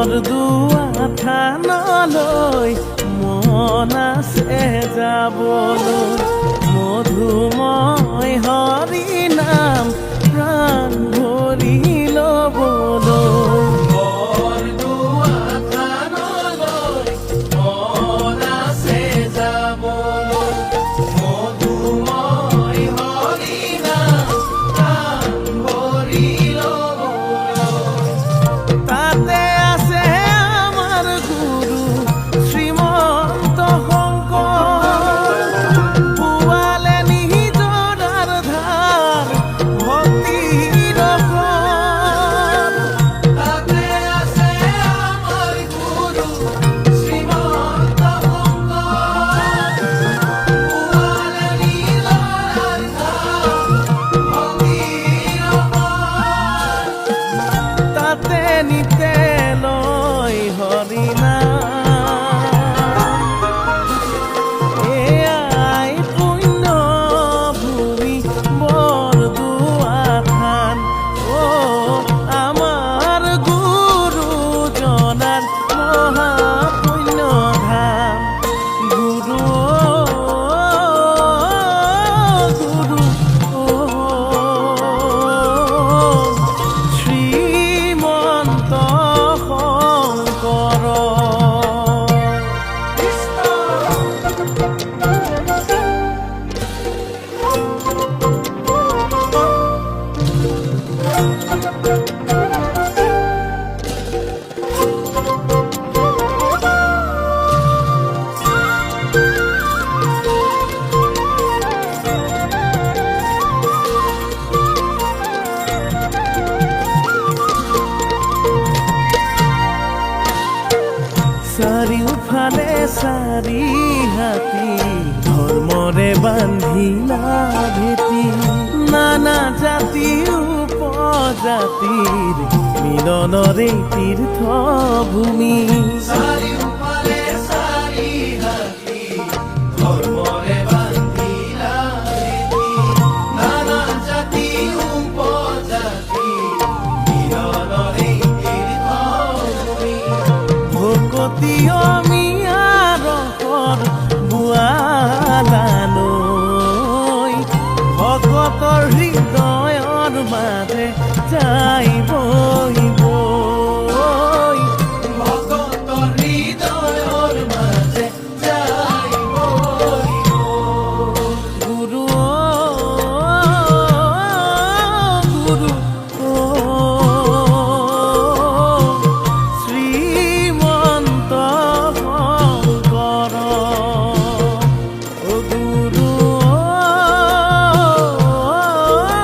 বৰদোৱা থানলৈ মন আছে যাবলৈ, মধুময় হৰি নাম প্ৰাণ ভৰি ল'বলৈ। বৰদোৱা থানলৈ মন আছে যাবলৈ, মধুময় হৰি নাম প্ৰাণ ভৰি ল'বলৈ। তাতে আছে আমাৰ গুৰু শ্ৰীমন্ত শংকৰ, পোৱালে নিজৰ ধাৰ ভক্তিৰ ফল। তাতে আছে আমাৰ গুৰু শ্ৰীমন্ত শংকৰ, পোৱালে নিজৰ ধাৰ ভক্তিৰ ফল। তাতে নিতে লয় হৰি নাম, এয়াই পুণ্য ভূমি বৰদোৱা থান। আমাৰ গুৰুজনাৰ মহাপুণ্য ধাম। গুৰু শ্ৰীমন্ত শংকৰ। চাৰিওফালে চাৰি হাতী ধৰ্মৰে বান্ধিলা ভেটি, নানা জাতি উপজাতিৰ মিলনৰে তীৰ্থভূমি। চাৰিওফালে চাৰি হাতী ধৰ্মৰে বান্ধিলা ভেটি, নানা জাতি উপজাতি মিলনৰে তীৰ্থভূমি। ভকতি অমিয়াৰ বোৱালালৈ, ভকতৰ হৃদয়ৰ মাজে যাই বৈ বৈ, ভকতৰ হৃদয়ৰ মাজে যাই বৈ বৈ। গুৰু গুৰু শ্ৰীমন্ত শংকৰ।